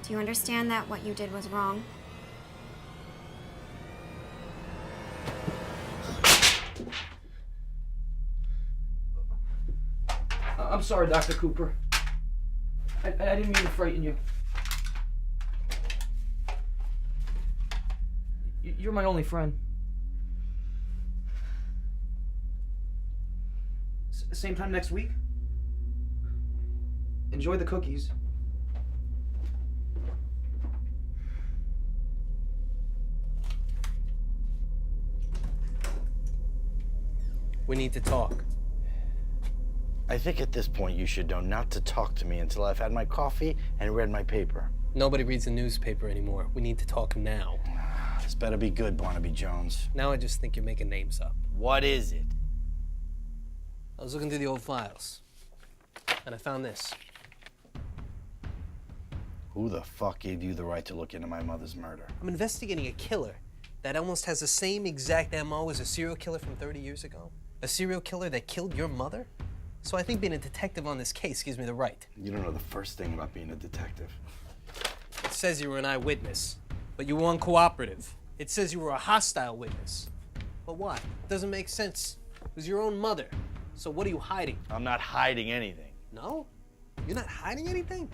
Do you understand that what you did was wrong? I'm sorry, Dr. Cooper. I didn't mean to frighten you. You're my only friend. Same time next week? Enjoy the cookies. We need to talk. I think at this point you should know not to talk to me until I've had my coffee and read my paper. Nobody reads the newspaper anymore. We need to talk now. This better be good, Barnaby Jones. Now I just think you're making names up. What is it? I was looking through the old files, and I found this. Who the fuck gave you the right to look into my mother's murder? I'm investigating a killer that almost has the same exact MO as a serial killer from 30 years ago. A serial killer that killed your mother? So I think being a detective on this case gives me the right. You don't know the first thing about being a detective. It says you were an eyewitness, but you were uncooperative. It says you were a hostile witness. But why? It doesn't make sense. It was your own mother. So what are you hiding? I'm not hiding anything. No? You're not hiding anything?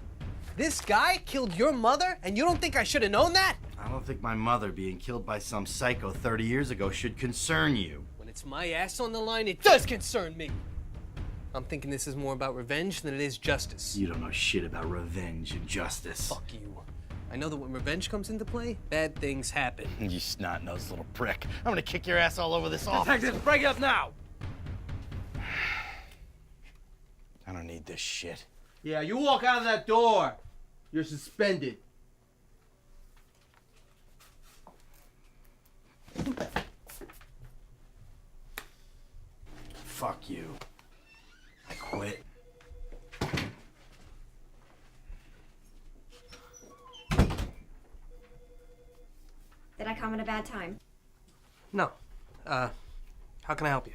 This guy killed your mother, and you don't think I should have known that? I don't think my mother being killed by some psycho 30 years ago should concern you. When it's my ass on the line, it does concern me. I'm thinking this is more about revenge than it is justice. You don't know shit about revenge and justice. Fuck you. I know that when revenge comes into play, bad things happen. You snot-nosed little prick. I'm gonna kick your ass all over this office. Detective, break it up now! I don't need this shit. Yeah, you walk out of that door. You're suspended. Fuck you. I quit. Did I come at a bad time? No. How can I help you?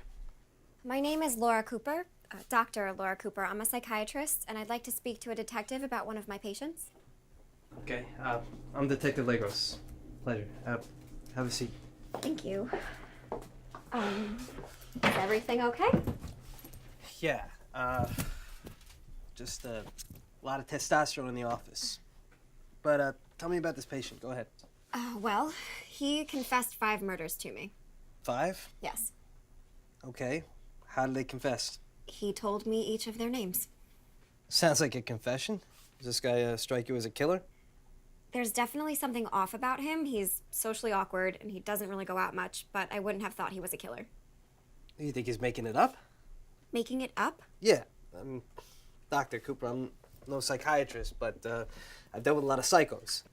My name is Laura Cooper, Dr. Laura Cooper. I'm a psychiatrist, and I'd like to speak to a detective about one of my patients. Okay, I'm Detective Legros. Pleasure. Have a seat. Thank you. Is everything okay? Yeah, just a lot of testosterone in the office. But, tell me about this patient. Go ahead. Well, he confessed 5 murders to me. 5? Yes. Okay. How did they confess? He told me each of their names. Sounds like a confession. Does this guy strike you as a killer? There's definitely something off about him. He's socially awkward, and he doesn't really go out much, but I wouldn't have thought he was a killer. You think he's making it up? Making it up? Yeah. Dr. Cooper, I'm no psychiatrist, but I've dealt with a lot of psychos.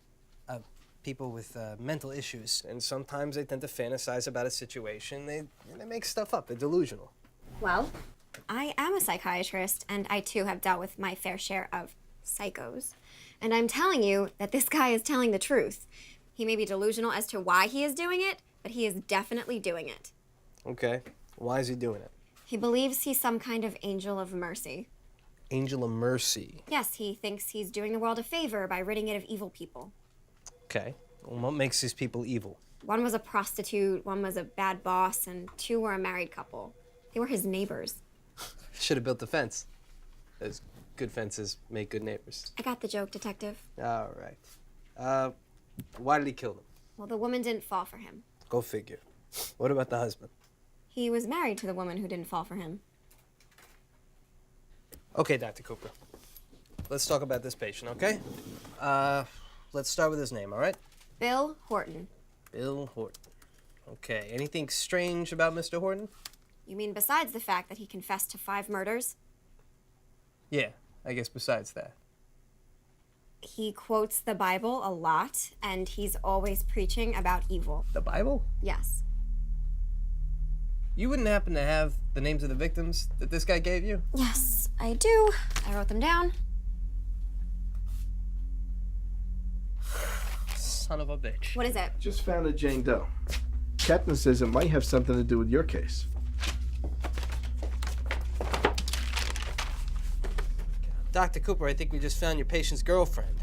People with mental issues, and sometimes they tend to fantasize about a situation. They make stuff up. They're delusional. Well, I am a psychiatrist, and I too have dealt with my fair share of psychos. And I'm telling you that this guy is telling the truth. He may be delusional as to why he is doing it, but he is definitely doing it. Okay. Why is he doing it? He believes he's some kind of angel of mercy. Angel of mercy. Yes, he thinks he's doing the world a favor by ridding it of evil people. Okay. Well, what makes these people evil? One was a prostitute, one was a bad boss, and 2 were a married couple. They were his neighbors. Should have built the fence. As good fences make good neighbors. I got the joke, detective. All right. Why did he kill them? Well, the woman didn't fall for him. Go figure. What about the husband? He was married to the woman who didn't fall for him. Okay, Dr. Cooper. Let's talk about this patient, okay? Let's start with his name, all right? Bill Horton. Bill Horton. Okay, anything strange about Mr. Horton? You mean besides the fact that he confessed to 5 murders? Yeah, I guess besides that. He quotes the Bible a lot, and he's always preaching about evil. The Bible? Yes. You wouldn't happen to have the names of the victims that this guy gave you? Yes, I do. I wrote them down. Son of a bitch. What is it? Just found a Jane Doe. Captain says it might have something to do with your case. Dr. Cooper, I think we just found your patient's girlfriend.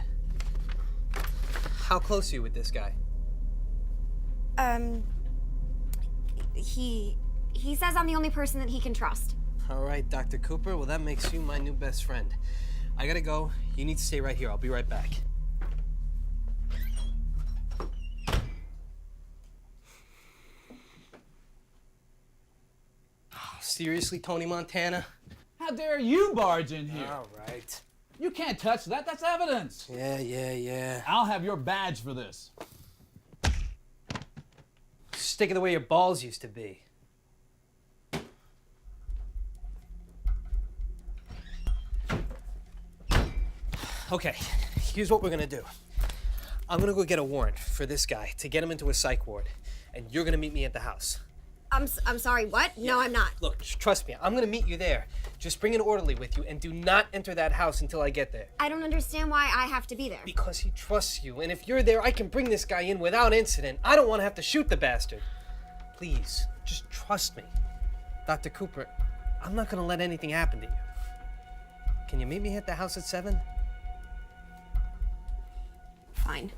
How close are you with this guy? He says I'm the only person that he can trust. All right, Dr. Cooper. Well, that makes you my new best friend. I gotta go. You need to stay right here. I'll be right back. Seriously, Tony Montana? How dare you barge in here? All right. You can't touch that. That's evidence. Yeah. I'll have your badge for this. Stick it the way your balls used to be. Okay, here's what we're gonna do. I'm gonna go get a warrant for this guy to get him into a psych ward, and you're gonna meet me at the house. I'm sorry, what? No, I'm not. Look, trust me, I'm gonna meet you there. Just bring an orderly with you and do not enter that house until I get there. I don't understand why I have to be there. Because he trusts you, and if you're there, I can bring this guy in without incident. I don't want to have to shoot the bastard. Please, just trust me. Dr. Cooper, I'm not gonna let anything happen to you. Can you meet me at the house at 7? Fine.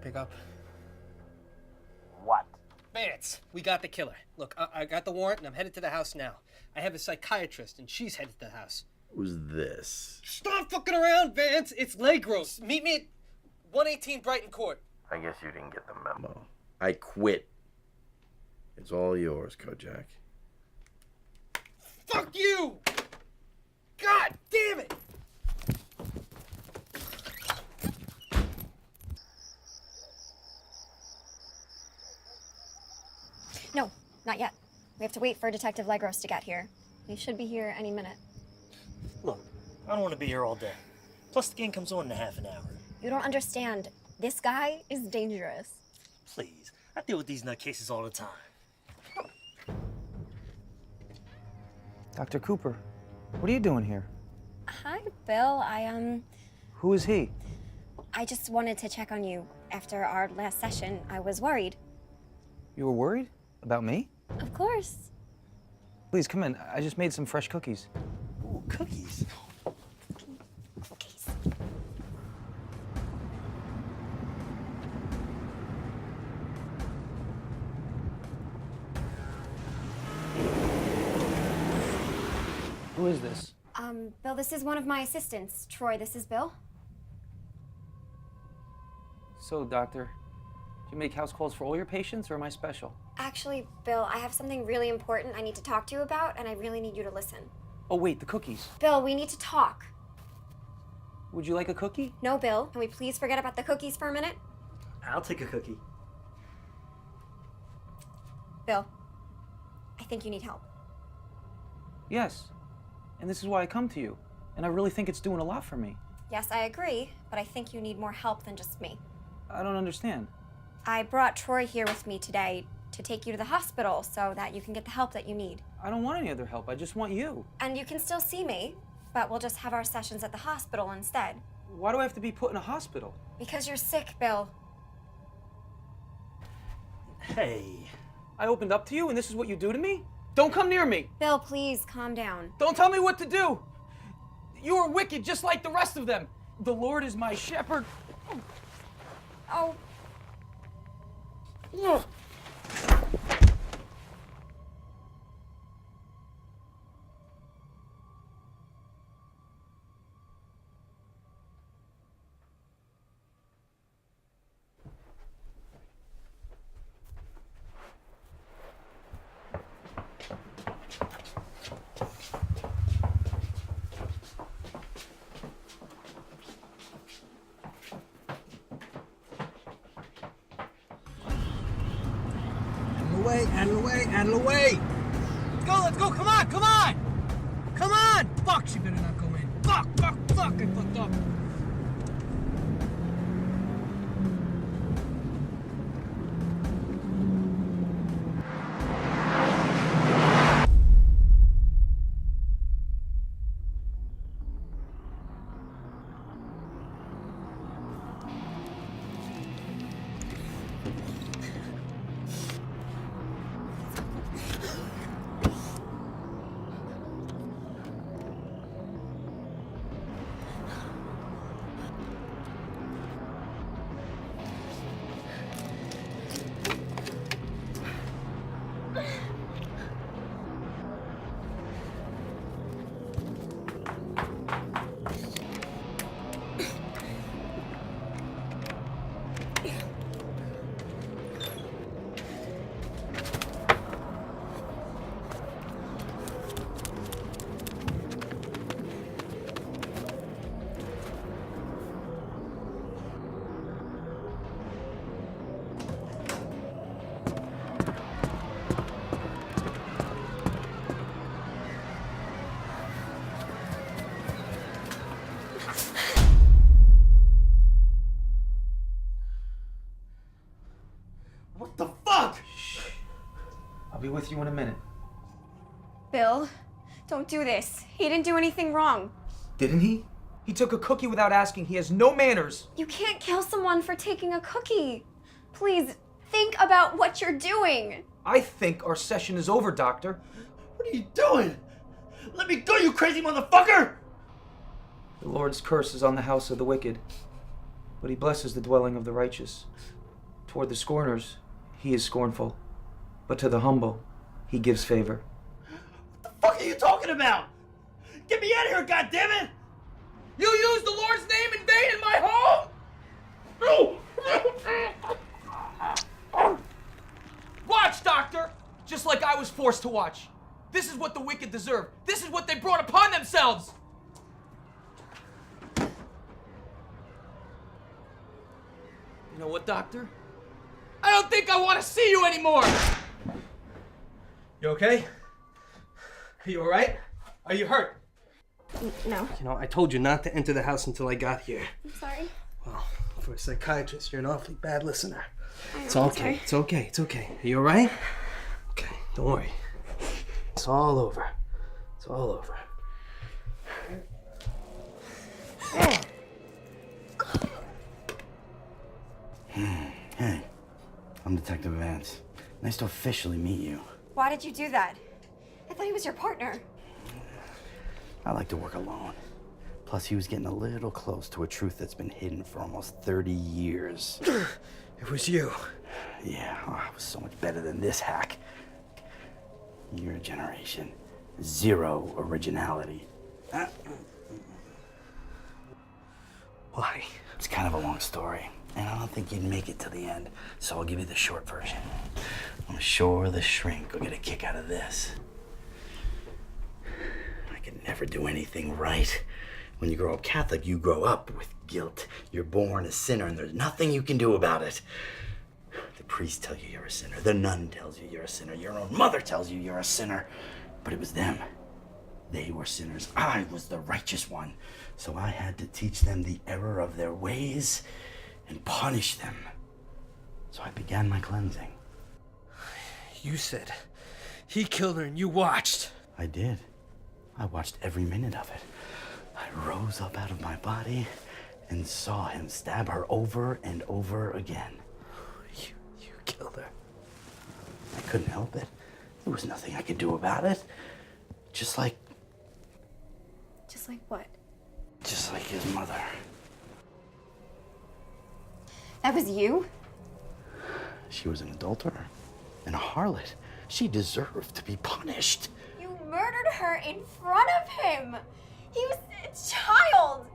Pick up. What? Vance, we got the killer. Look, I got the warrant and I'm headed to the house now. I have a psychiatrist and she's headed to the house. Who's this? Stop fucking around, Vance. It's Legros. Meet me at 118 Brighton Court. I guess you didn't get the memo. I quit. It's all yours, Kojak. Fuck you! God damn it! No, not yet. We have to wait for Detective Legros to get here. He should be here any minute. Look, I don't want to be here all day. Plus, the game comes on in a half an hour. You don't understand. This guy is dangerous. Please, I deal with these nutcases all the time. Dr. Cooper, what are you doing here? Hi, Bill. Who is he? I just wanted to check on you. After our last session, I was worried. You were worried? About me? Of course. Please, come in. I just made some fresh cookies. Ooh, cookies. Cookies. Who is this? Bill, this is one of my assistants. Troy, this is Bill. So, doctor, do you make house calls for all your patients, or am I special? Actually, Bill, I have something really important I need to talk to you about, and I really need you to listen. Oh, wait, the cookies. Bill, we need to talk. Would you like a cookie? No, Bill. Can we please forget about the cookies for a minute? I'll take a cookie. Bill, I think you need help. Yes. And this is why I come to you. And I really think it's doing a lot for me. Yes, I agree, but I think you need more help than just me. I don't understand. I brought Troy here with me today to take you to the hospital so that you can get the help that you need. I don't want any other help. I just want you. And you can still see me, but we'll just have our sessions at the hospital instead. Why do I have to be put in a hospital? Because you're sick, Bill. Hey. I opened up to you and this is what you do to me? Don't come near me. Bill, please calm down. Don't tell me what to do. You are wicked just like the rest of them. The Lord is my shepherd. Oh. Ugh. Out of the way! Let's go, come on! Come on! Fuck, she better not go in. Fuck, I fucked up. be with you in a minute. Bill, don't do this. He didn't do anything wrong. Didn't he? He took a cookie without asking. He has no manners. You can't kill someone for taking a cookie. Please, think about what you're doing. I think our session is over, Doctor. What are you doing? Let me go, you crazy motherfucker! The Lord's curse is on the house of the wicked, but he blesses the dwelling of the righteous. Toward the scorners, he is scornful, but to the humble, he gives favor. What the fuck are you talking about? Get me out of here, goddammit! You used the Lord's name in vain in my home? No! Watch, Doctor! Just like I was forced to watch. This is what the wicked deserve. This is what they brought upon themselves. You know what, Doctor? I don't think I want to see you anymore! You okay? Are you alright? Are you hurt? No. You know, I told you not to enter the house until I got here. I'm sorry. Well, for a psychiatrist, you're an awfully bad listener. It's I'm okay. sorry. It's okay. It's okay. Are you alright? Okay, don't worry. It's all over. It's all over. Hey, I'm Detective Vance. Nice to officially meet you. Why did you do that? I thought he was your partner. I like to work alone. Plus, he was getting a little close to a truth that's been hidden for almost 30 years. It was you. Yeah, I was so much better than this hack. Your generation. Zero originality. Why? It's kind of a long story, and I don't think you'd make it to the end, so I'll give you the short version. I'm sure the shrink will get a kick out of this. I could never do anything right. When you grow up Catholic, you grow up with guilt. You're born a sinner, and there's nothing you can do about it. The priest tells you you're a sinner. The nun tells you you're a sinner. Your own mother tells you you're a sinner. But it was them. They were sinners. I was the righteous one. So I had to teach them the error of their ways and punish them. So I began my cleansing. You said he killed her and you watched. I did. I watched every minute of it. I rose up out of my body and saw him stab her over and over again. You killed her. I couldn't help it. There was nothing I could do about it. Just like what? Just like his mother. That was you? She was an adulterer and a harlot. She deserved to be punished. You murdered her in front of him. He was a child.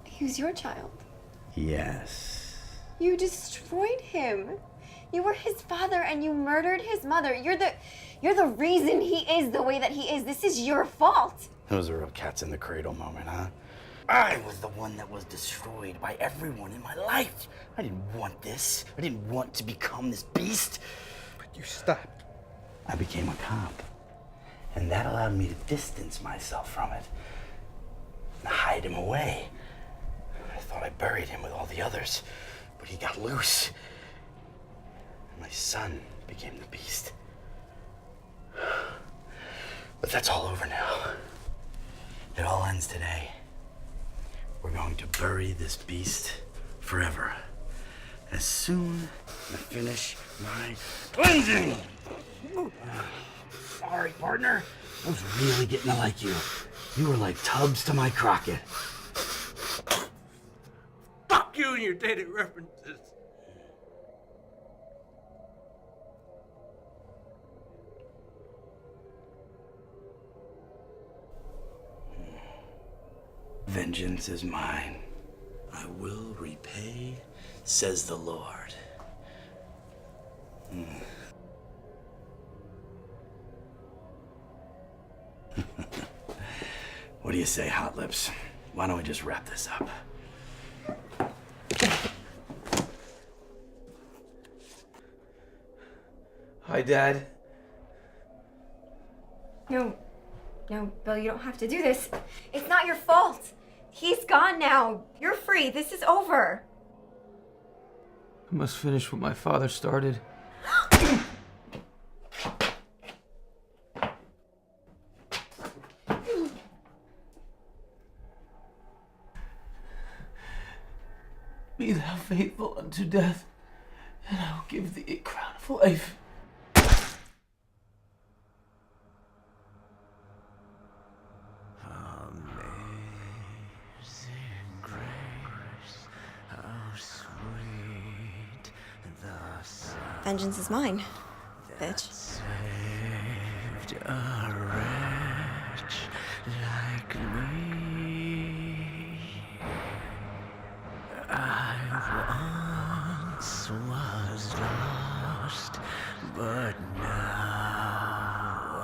He was your child. Yes. You destroyed him. You were his father and you murdered his mother. You're the reason he is the way that he is. This is your fault. It was a real cats in the cradle moment, huh? I was the one that was destroyed by everyone in my life. I didn't want this. I didn't want to become this beast. But you stopped. I became a cop. And that allowed me to distance myself from it. And hide him away. I thought I buried him with all the others. But he got loose. And my son became the beast. But that's all over now. It all ends today. We're going to bury this beast forever. As soon as I finish my cleansing. Sorry, partner. I was really getting to like you. You were like Tubbs to my Crockett. Fuck you and your dated references. Vengeance is mine. I will repay, says the Lord. What do you say, Hot Lips? Why don't we just wrap this up? Hi, Dad. No, Bill, you don't have to do this. It's not your fault. He's gone now. You're free. This is over. I must finish what my father started. Be thou faithful unto death, and I will give thee a crown of life. Vengeance is mine, bitch. Saved a wretch like me. I once was lost, but now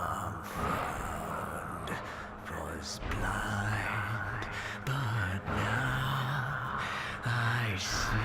I'm found. Was blind, but now I see.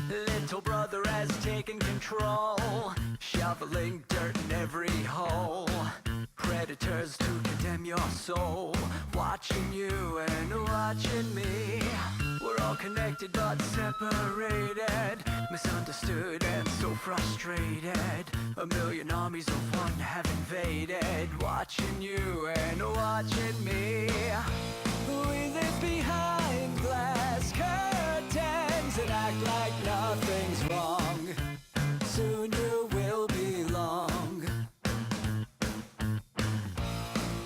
Little brother has taken control, shoveling dirt in every hole. Predators to condemn your soul, watching you and watching me. We're all connected but separated, misunderstood and so frustrated. A million armies of one have invaded, watching you and watching me. We live behind glass curtains and act like nothing's wrong. Soon you will belong.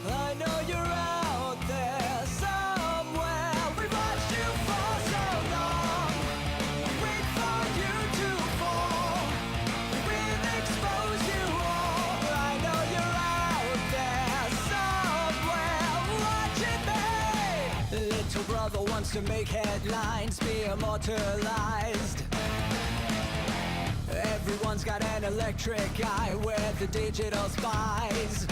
I know you're out there somewhere. We've watched you for so long. Wait for you to fall. We'll expose you all. I know you're out there somewhere. Watching me. Little brother wants to make headlines, be immortalized. Everyone's got an electric eye, we're the digital spies.